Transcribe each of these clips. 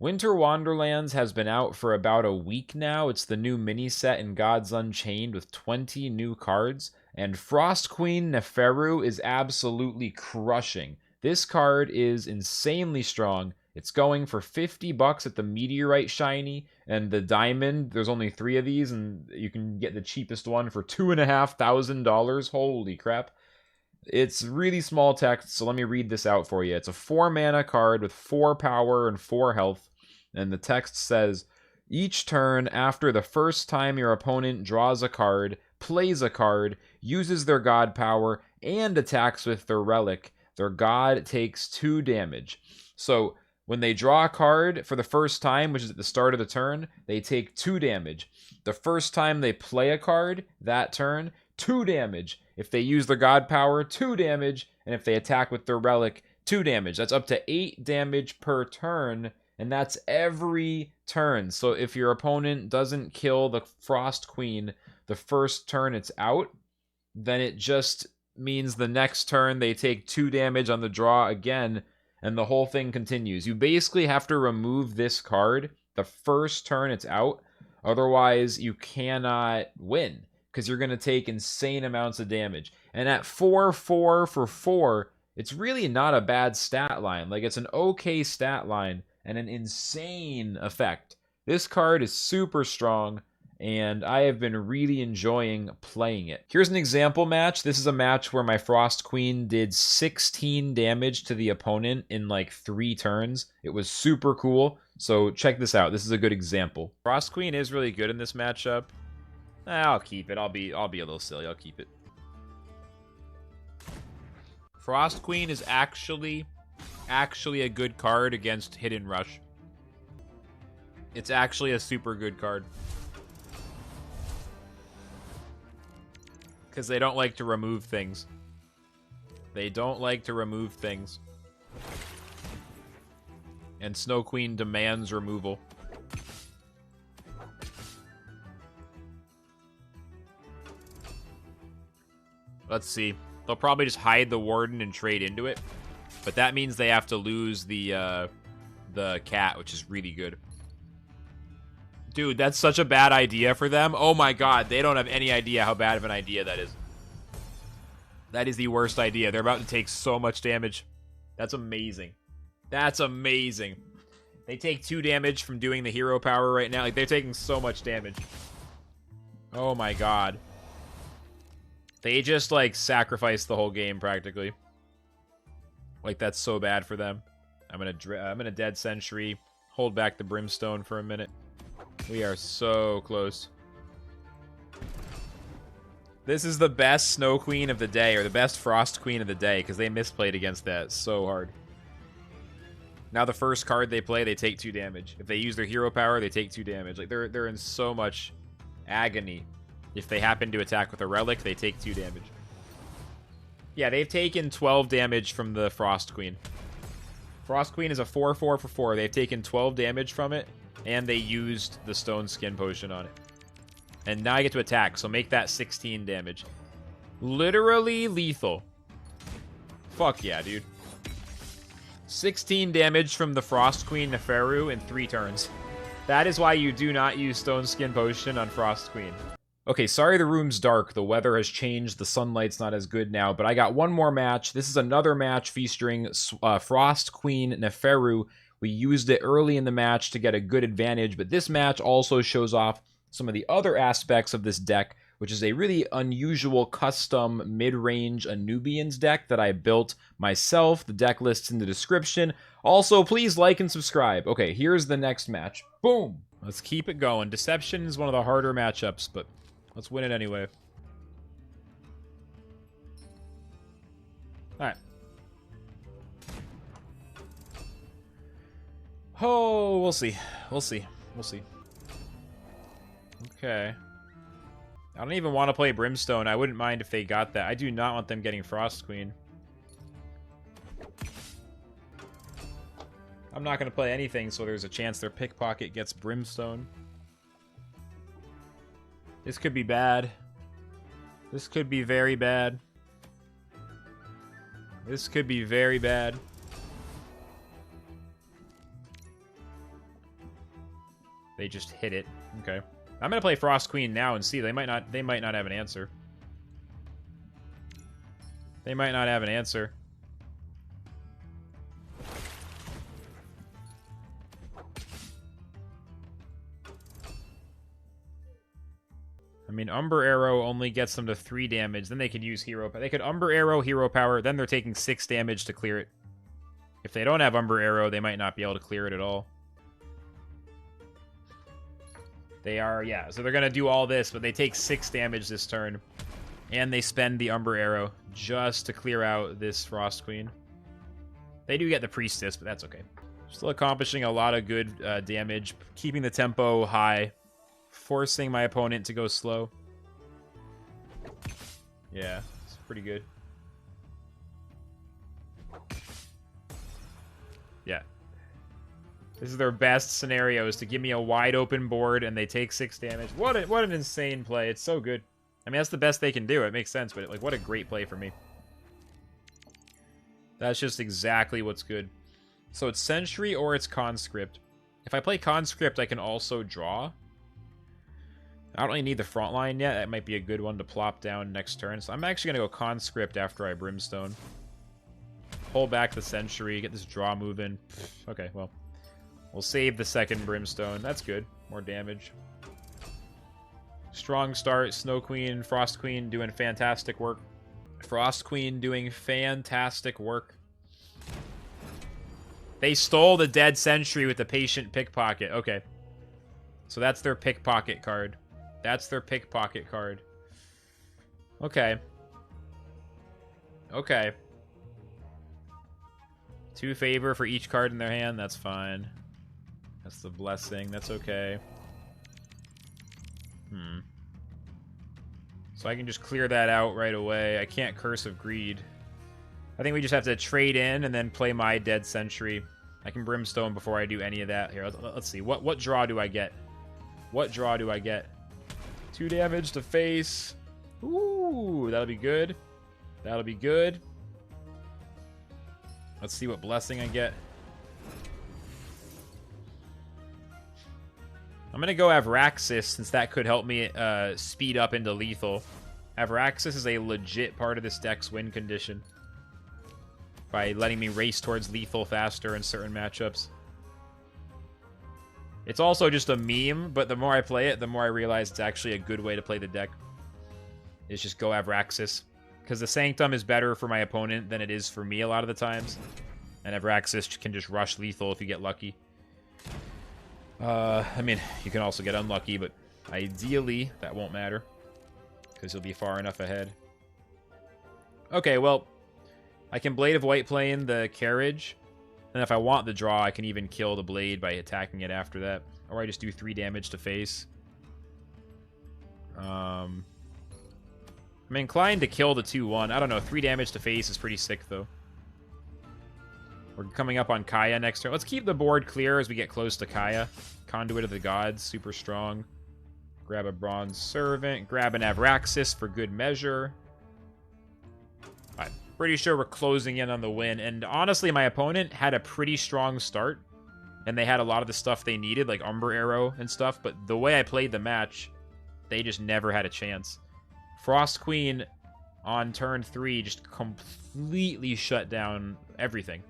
Winter Wanderlands has been out for about a week now. It's the new mini set in Gods Unchained with 20 new cards, and Frost Queen Neferu is absolutely crushing. This card is insanely strong. It's going for 50 bucks at the Meteorite Shiny, and the Diamond, there's only 3 of these, and you can get the cheapest one for $2,500. Holy crap. It's really small text, so let me read this out for you. It's a 4 mana card with 4 power and 4 health, and the text says, each turn after the first time your opponent draws a card, plays a card, uses their god power, and attacks with their relic, their god takes 2 damage. So when they draw a card for the first time, which is at the start of the turn, they take 2 damage. The first time they play a card that turn, 2 damage. If they use their god power, 2 damage. And if they attack with their relic, 2 damage. That's up to 8 damage per turn. And that's every turn. So if your opponent doesn't kill the Frost Queen the first turn it's out, then it just means the next turn they take 2 damage on the draw again. And the whole thing continues. You basically have to remove this card the first turn it's out. Otherwise, you cannot win, because you're going to take insane amounts of damage. And at 4/4 for 4, it's really not a bad stat line. Like, it's an okay stat line and an insane effect. This card is super strong, and I have been really enjoying playing it. Here's an example match. This is a match where my Frost Queen did 16 damage to the opponent in like 3 turns. It was super cool. So check this out. This is a good example. Frost Queen is really good in this matchup. I'll keep it. I'll be a little silly. I'll keep it. Frost Queen is actually a good card against Hidden Rush. It's actually a super good card. Because they don't like to remove things. They don't like to remove things. And Snow Queen demands removal. Let's see. They'll probably just hide the Warden and trade into it. But that means they have to lose the cat, which is really good. Dude, that's such a bad idea for them. Oh my god, they don't have any idea how bad of an idea that is. That is the worst idea. They're about to take so much damage. That's amazing. That's amazing. They take 2 damage from doing the hero power right now. Like, they're taking so much damage. Oh my god. They just, like, sacrificed the whole game, practically. Like, that's so bad for them. I'm gonna Dead Sentry. Hold back the Brimstone for a minute. We are so close. This is the best Snow Queen of the day, or the best Frost Queen of the day, because they misplayed against that so hard. Now the first card they play, they take 2 damage. If they use their hero power, they take 2 damage. Like, they're in so much agony. If they happen to attack with a relic, they take 2 damage. Yeah, they've taken 12 damage from the Frost Queen. Frost Queen is a 4/4 for 4. They've taken 12 damage from it, and they used the Stone Skin Potion on it. And now I get to attack, so make that 16 damage. Literally lethal. Fuck yeah, dude. 16 damage from the Frost Queen Neferu in 3 turns. That is why you do not use Stone Skin Potion on Frost Queen. Okay, sorry the room's dark. The weather has changed. The sunlight's not as good now. But I got one more match. This is another match featuring Frost Queen Neferu. We used it early in the match to get a good advantage. But this match also shows off some of the other aspects of this deck, which is a really unusual custom mid-range Anubians deck that I built myself. The deck list's in the description. Also, please like and subscribe. Okay, here's the next match. Boom! Let's keep it going. Deception is one of the harder matchups, but let's win it anyway. Alright. Oh, we'll see. We'll see. We'll see. Okay. I don't even want to play Brimstone. I wouldn't mind if they got that. I do not want them getting Frost Queen. I'm not going to play anything, so there's a chance their pickpocket gets Brimstone. This could be bad. This could be very bad. This could be very bad. They just hit it. Okay. I'm gonna play Frost Queen now and see. They might not have an answer. They might not have an answer. I mean, Umber Arrow only gets them to 3 damage. Then they could use Hero Power. They could Umber Arrow, Hero Power. Then they're taking 6 damage to clear it. If they don't have Umber Arrow, they might not be able to clear it at all. They are, yeah. So they're going to do all this, but they take 6 damage this turn. And they spend the Umber Arrow just to clear out this Frost Queen. They do get the Priestess, but that's okay. Still accomplishing a lot of good damage. Keeping the tempo high. Forcing my opponent to go slow. Yeah, it's pretty good. Yeah. This is their best scenario, is to give me a wide open board and they take 6 damage. What an insane play. It's so good. I mean, that's the best they can do. It makes sense, but like, what a great play for me. That's just exactly what's good. So it's Sentry or it's Conscript. If I play Conscript, I can also draw. I don't really need the front line yet. That might be a good one to plop down next turn. So I'm actually going to go Conscript after I Brimstone. Pull back the Sentry, get this draw moving. Okay, well. We'll save the second Brimstone. That's good. More damage. Strong start. Snow Queen, Frost Queen doing fantastic work. Frost Queen doing fantastic work. They stole the dead Sentry with the Patient Pickpocket. Okay. So that's their Pickpocket card. That's their Pickpocket card. Okay. Okay. 2 favor for each card in their hand. That's fine. That's the Blessing. That's okay. So I can just clear that out right away. I can't Curse of Greed. I think we just have to trade in and then play my dead Sentry. I can Brimstone before I do any of that. Here, let's see. What draw do I get? What draw do I get? 2 damage to face. Ooh, that'll be good. That'll be good. Let's see what Blessing I get. I'm going to go Avraxis, since that could help me speed up into lethal. Avraxis is a legit part of this deck's win condition, by letting me race towards lethal faster in certain matchups. It's also just a meme, but the more I play it, the more I realize it's actually a good way to play the deck. Is just go Avraxis. Because the Sanctum is better for my opponent than it is for me a lot of the times. And Avraxis can just rush lethal if you get lucky. I mean, you can also get unlucky, but ideally, that won't matter. Because you'll be far enough ahead. Okay, well, I can Blade of Whiteplane the Carriage. And if I want the draw, I can even kill the Blade by attacking it after that. Or I just do 3 damage to face. I'm inclined to kill the 2-1. I don't know, 3 damage to face is pretty sick, though. We're coming up on Kaya next turn. Let's keep the board clear as we get close to Kaya. Conduit of the Gods, super strong. Grab a Bronze Servant. Grab an Avraxis for good measure. I'm pretty sure we're closing in on the win. And honestly, my opponent had a pretty strong start. And they had a lot of the stuff they needed, like Umber Arrow and stuff. But the way I played the match, they just never had a chance. Frost Queen on turn 3 just completely shut down everything.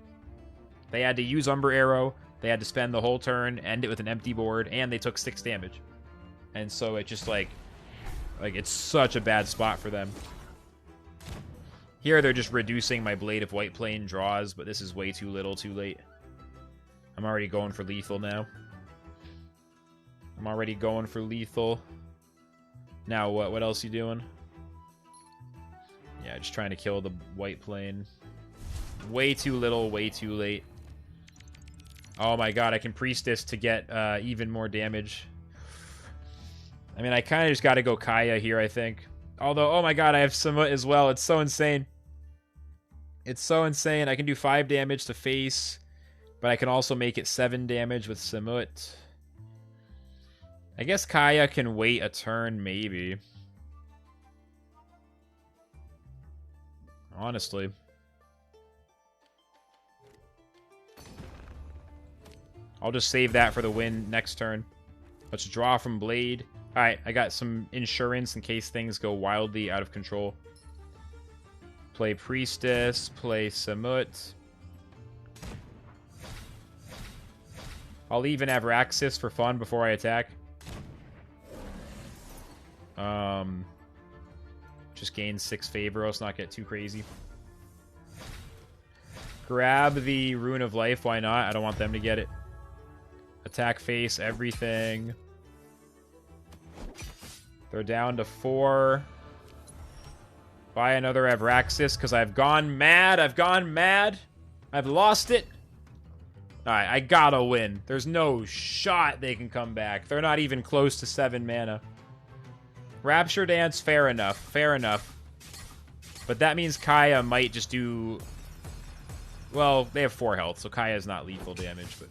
They had to use Umber Arrow, they had to spend the whole turn, end it with an empty board, and they took 6 damage. And so it just like it's such a bad spot for them. Here they're just reducing my Blade of Whiteplane draws, but this is way too little, too late. I'm already going for lethal now. I'm already going for lethal. Now what? What else you doing? Yeah, just trying to kill the Whiteplane. Way too little, way too late. Oh my god, I can Priestess to get even more damage. I mean, I kind of just got to go Kaya here, I think. Although, oh my god, I have Samut as well. It's so insane. It's so insane. I can do 5 damage to face, but I can also make it 7 damage with Samut. I guess Kaya can wait a turn, maybe. Honestly. I'll just save that for the win next turn. Let's draw from Blade. Alright, I got some insurance in case things go wildly out of control. Play Priestess, play Samut. I'll even have Raxus for fun before I attack. Just gain 6 favor, let's not get too crazy. Grab the Rune of Life, why not? I don't want them to get it. Attack face, everything. They're down to 4. Buy another Abraxas, because I've gone mad. I've gone mad. I've lost it. Alright, I gotta win. There's no shot they can come back. They're not even close to 7 mana. Rapture Dance, fair enough. Fair enough. But that means Kaya might just do... Well, they have 4 health, so Kaya's not lethal damage, but...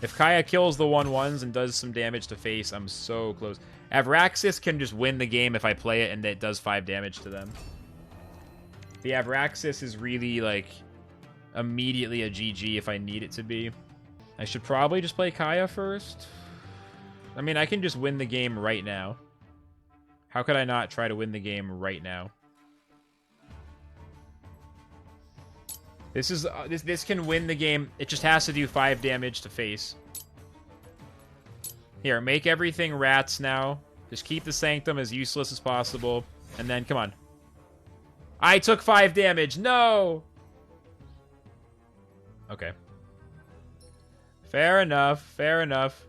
If Kaya kills the 1/1s and does some damage to face, I'm so close. Abraxas can just win the game if I play it and it does 5 damage to them. The Abraxas is really, like, immediately a GG if I need it to be. I should probably just play Kaya first. I mean, I can just win the game right now. How could I not try to win the game right now? This is this can win the game. It just has to do 5 damage to face. Here, make everything rats now. Just keep the Sanctum as useless as possible. And then, come on. I took 5 damage. No! Okay. Fair enough. Fair enough.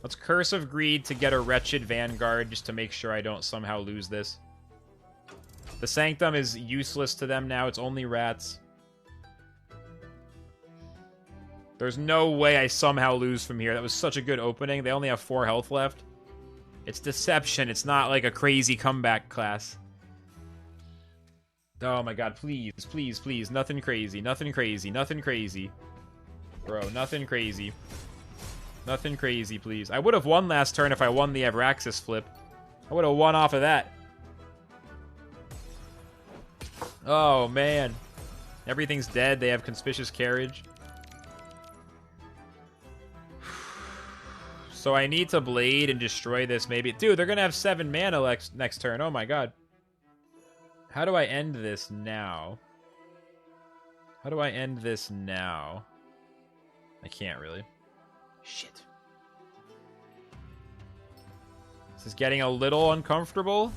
Let's Curse of Greed to get a Wretched Vanguard just to make sure I don't somehow lose this. The Sanctum is useless to them now. It's only rats. There's no way I somehow lose from here. That was such a good opening. They only have 4 health left. It's Deception. It's not like a crazy comeback class. Oh my god, please, please, please. Nothing crazy. Nothing crazy. Nothing crazy. Bro, nothing crazy. Nothing crazy, please. I would have won last turn if I won the Abraxas flip. I would have won off of that. Oh, man. Everything's dead. They have Conspicuous Carriage. So I need to Blade and destroy this, maybe. Dude, they're going to have 7 mana next turn. Oh, my God. How do I end this now? How do I end this now? I can't really. Shit. This is getting a little uncomfortable.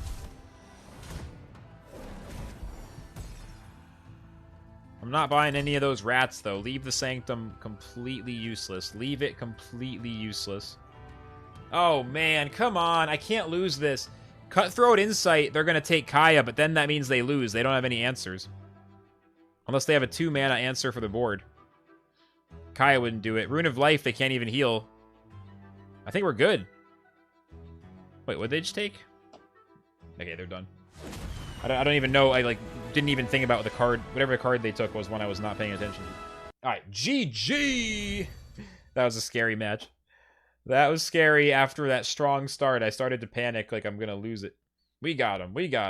I'm not buying any of those rats, though. Leave the Sanctum completely useless. Leave it completely useless. Oh, man. Come on. I can't lose this. Cutthroat Insight, they're going to take Kaya, but then that means they lose. They don't have any answers. Unless they have a 2-mana answer for the board. Kaya wouldn't do it. Rune of Life, they can't even heal. I think we're good. Wait, what'd they just take? Okay, they're done. I don't even know. I, like, didn't even think about the card. Whatever card they took was one I was not paying attention to. Alright, GG! That was a scary match. That was scary after that strong start. I started to panic like I'm gonna lose it. We got him. We got him.